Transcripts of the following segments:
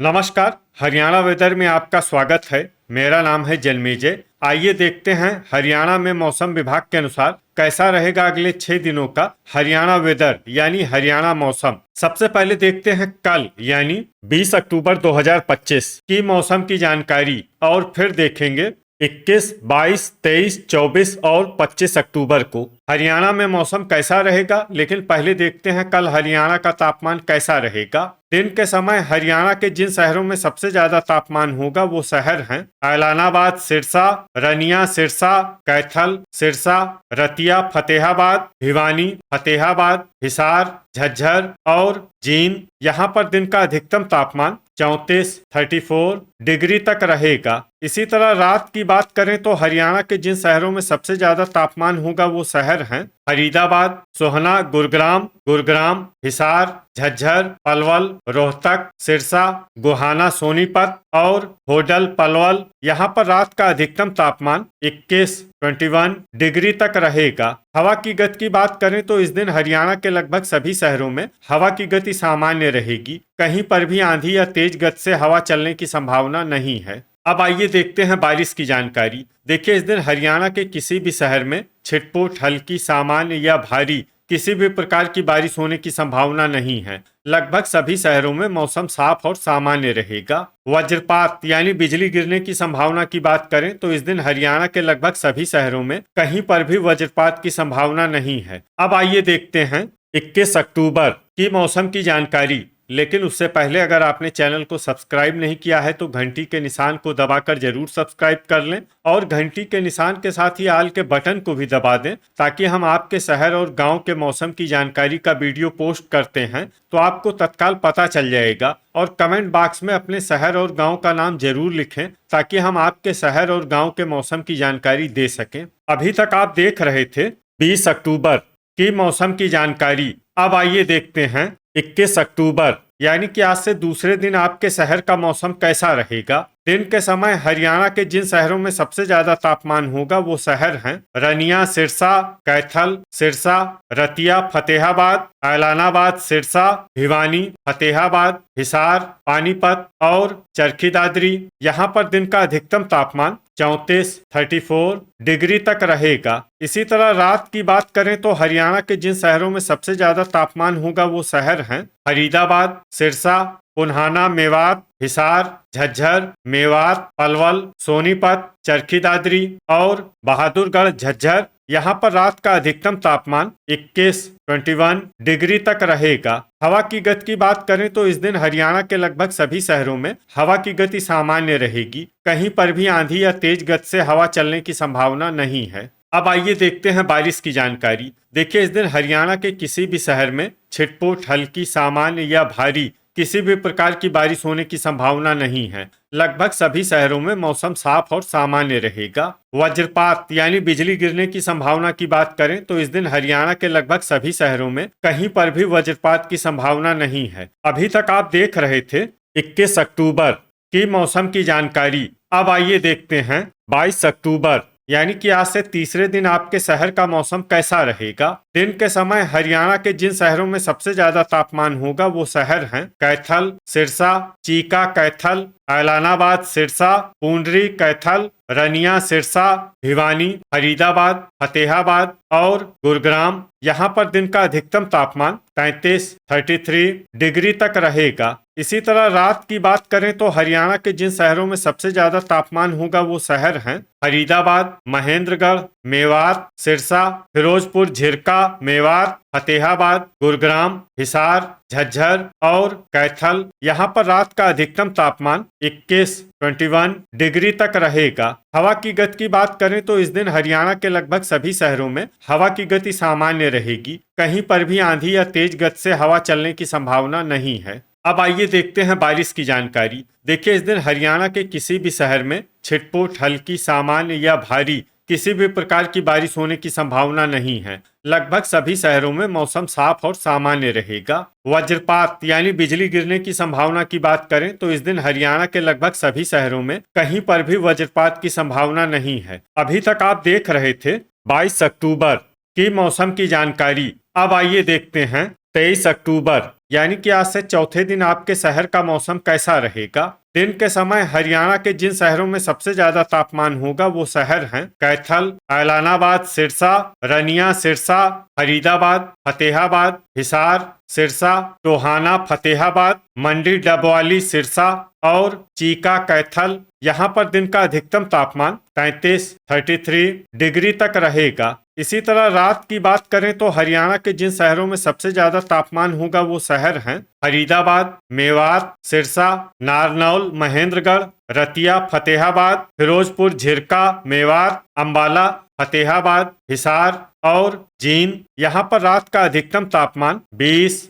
नमस्कार। हरियाणा वेदर में आपका स्वागत है। मेरा नाम है जन्मेजय। आइए देखते हैं हरियाणा में मौसम विभाग के अनुसार कैसा रहेगा अगले 6 दिनों का हरियाणा वेदर यानी हरियाणा मौसम। सबसे पहले देखते हैं कल यानी 20 अक्टूबर 2025 की मौसम की जानकारी और फिर देखेंगे 21, 22, 23, 24 और 25 अक्टूबर को हरियाणा में मौसम कैसा रहेगा। लेकिन पहले देखते हैं कल हरियाणा का तापमान कैसा रहेगा। दिन के समय हरियाणा के जिन शहरों में सबसे ज्यादा तापमान होगा वो शहर हैं ऐलानाबाद, सिरसा, रनिया, सिरसा, कैथल, सिरसा, रतिया, फतेहाबाद, भिवानी, फतेहाबाद, हिसार, झज्जर और जींद। यहाँ पर दिन का अधिकतम तापमान 34 डिग्री तक रहेगा। इसी तरह रात की बात करें तो हरियाणा के जिन शहरों में सबसे ज्यादा तापमान होगा वो शहर हैं फरीदाबाद, सोहना, गुरुग्राम, हिसार, झज्जर, पलवल, रोहतक, सिरसा, गोहाना, सोनीपत और होडल, पलवल। यहाँ पर रात का अधिकतम तापमान 21 डिग्री तक रहेगा। हवा की गति की बात करें तो इस दिन हरियाणा के लगभग सभी शहरों में हवा की गति सामान्य रहेगी। कहीं पर भी आंधी या तेज गति से हवा चलने की संभावना नहीं है। अब आइए देखते हैं बारिश की जानकारी। देखिए, इस दिन हरियाणा के किसी भी शहर में छिटपुट, हल्की, सामान्य या भारी किसी भी प्रकार की बारिश होने की संभावना नहीं है। लगभग सभी शहरों में मौसम साफ और सामान्य रहेगा। वज्रपात यानी बिजली गिरने की संभावना की बात करें तो इस दिन हरियाणा के लगभग सभी शहरों में कहीं पर भी वज्रपात की संभावना नहीं है। अब आइए देखते हैं 21 अक्टूबर की मौसम की जानकारी। लेकिन उससे पहले अगर आपने चैनल को सब्सक्राइब नहीं किया है तो घंटी के निशान को दबाकर जरूर सब्सक्राइब कर लें और घंटी के निशान के साथ ही आल के बटन को भी दबा दें ताकि हम आपके शहर और गांव के मौसम की जानकारी का वीडियो पोस्ट करते हैं तो आपको तत्काल पता चल जाएगा। और कमेंट बॉक्स में अपने शहर और गांव का नाम जरूर लिखें ताकि हम आपके शहर और गांव के मौसम की जानकारी दे सकें। अभी तक आप देख रहे थे 20 अक्टूबर की मौसम की जानकारी। अब आइए देखते हैं 21 अक्टूबर यानी कि आज से दूसरे दिन आपके शहर का मौसम कैसा रहेगा। दिन के समय हरियाणा के जिन शहरों में सबसे ज्यादा तापमान होगा वो शहर हैं रनिया, सिरसा, कैथल, सिरसा, रतिया, फतेहाबाद, ऐलानाबाद, सिरसा, भिवानी, फतेहाबाद, हिसार, पानीपत और चरखी दादरी। यहाँ पर दिन का अधिकतम तापमान 34 डिग्री तक रहेगा। इसी तरह रात की बात करें तो हरियाणा के जिन शहरों में सबसे ज्यादा तापमान होगा वो शहर हैं फरीदाबाद, सिरसा, पुन्हाना, मेवात, हिसार, झज्जर, मेवात, पलवल, सोनीपत, चरखी दादरी और बहादुरगढ़, झज्जर। यहाँ पर रात का अधिकतम तापमान 21 डिग्री तक रहेगा। हवा की गति की बात करें तो इस दिन हरियाणा के लगभग सभी शहरों में हवा की गति सामान्य रहेगी। कहीं पर भी आंधी या तेज गति से हवा चलने की संभावना नहीं है। अब आइए देखते हैं बारिश की जानकारी। देखिए, इस दिन हरियाणा के किसी भी शहर में छिटपुट, हल्की, सामान्य या भारी किसी भी प्रकार की बारिश होने की संभावना नहीं है। लगभग सभी शहरों में मौसम साफ और सामान्य रहेगा। वज्रपात यानी बिजली गिरने की संभावना की बात करें तो इस दिन हरियाणा के लगभग सभी शहरों में कहीं पर भी वज्रपात की संभावना नहीं है। अभी तक आप देख रहे थे 21 अक्टूबर की मौसम की जानकारी। अब आइए देखते हैं 22 अक्टूबर यानी कि आज से तीसरे दिन आपके शहर का मौसम कैसा रहेगा। दिन के समय हरियाणा के जिन शहरों में सबसे ज्यादा तापमान होगा वो शहर हैं कैथल, सिरसा, चीका, कैथल, ऐलानाबाद, सिरसा, पूंडरी, कैथल, रनिया, सिरसा, भिवानी, फरीदाबाद, फतेहाबाद और गुरुग्राम। यहाँ पर दिन का अधिकतम तापमान 33 डिग्री तक रहेगा। इसी तरह रात की बात करें तो हरियाणा के जिन शहरों में सबसे ज्यादा तापमान होगा वो शहर हैं फरीदाबाद, महेंद्रगढ़, मेवात, सिरसा, फिरोजपुर, झिरका, मेवात, फतेहाबाद, गुरुग्राम, हिसार, झज्जर और कैथल। यहाँ पर रात का अधिकतम तापमान 21 डिग्री तक रहेगा। हवा की गति की बात करें तो इस दिन हरियाणा के लगभग सभी शहरों में हवा की गति सामान्य रहेगी। कहीं पर भी आंधी या तेज गति से हवा चलने की संभावना नहीं है। अब आइए देखते हैं बारिश की जानकारी। देखिए, इस दिन हरियाणा के किसी भी शहर में छिटपुट, हल्की, सामान्य या भारी किसी भी प्रकार की बारिश होने की संभावना नहीं है। लगभग सभी शहरों में मौसम साफ और सामान्य रहेगा। वज्रपात यानी बिजली गिरने की संभावना की बात करें तो इस दिन हरियाणा के लगभग सभी शहरों में कहीं पर भी वज्रपात की संभावना नहीं है। अभी तक आप देख रहे थे 22 अक्टूबर की मौसम की जानकारी। अब आइए देखते हैं 23 अक्टूबर यानी कि आज से चौथे दिन आपके शहर का मौसम कैसा रहेगा। दिन के समय हरियाणा के जिन शहरों में सबसे ज्यादा तापमान होगा वो शहर हैं कैथल, ऐलानाबाद, सिरसा, रनिया, सिरसा, फरीदाबाद, फतेहाबाद, हिसार, सिरसा, टोहाना, फतेहाबाद, मंडी, डबवाली, सिरसा और चीका, कैथल। यहाँ पर दिन का अधिकतम तापमान 33 डिग्री तक रहेगा। इसी तरह रात की बात करें तो हरियाणा के जिन शहरों में सबसे ज्यादा तापमान होगा वो शहर हैं फरीदाबाद, मेवात, सिरसा, नारनौल, महेंद्रगढ़, रतिया, फतेहाबाद, फिरोजपुर, झिरका, मेवात, अंबाला, फतेहाबाद, हिसार और जींद। यहाँ पर रात का अधिकतम तापमान 20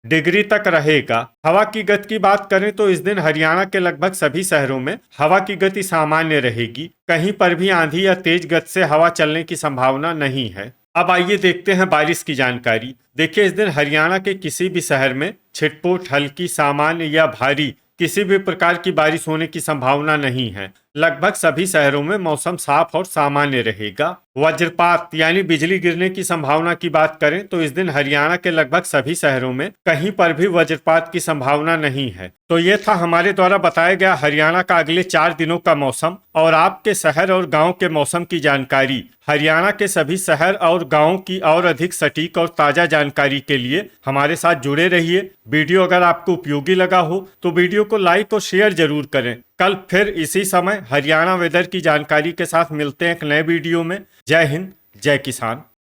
डिग्री तक रहेगा। हवा की गति की बात करें तो इस दिन हरियाणा के लगभग सभी शहरों में हवा की गति सामान्य रहेगी। कहीं पर भी आंधी या तेज गति से हवा चलने की संभावना नहीं है। अब आइए देखते हैं बारिश की जानकारी। देखिए, इस दिन हरियाणा के किसी भी शहर में छिटपुट, हल्की, सामान्य या भारी किसी भी प्रकार की बारिश होने की संभावना नहीं है। लगभग सभी शहरों में मौसम साफ और सामान्य रहेगा। वज्रपात यानी बिजली गिरने की संभावना की बात करें तो इस दिन हरियाणा के लगभग सभी शहरों में कहीं पर भी वज्रपात की संभावना नहीं है। तो ये था हमारे द्वारा बताया गया हरियाणा का अगले 4 दिनों का मौसम और आपके शहर और गांव के मौसम की जानकारी। हरियाणा के सभी शहर और गांव की और अधिक सटीक और ताजा जानकारी के लिए हमारे साथ जुड़े रहिए। वीडियो अगर आपको उपयोगी लगा हो तो वीडियो को लाइक और शेयर जरूर करें। कल फिर इसी समय हरियाणा वेदर की जानकारी के साथ मिलते हैं एक नए वीडियो में। जय हिंद, जय किसान।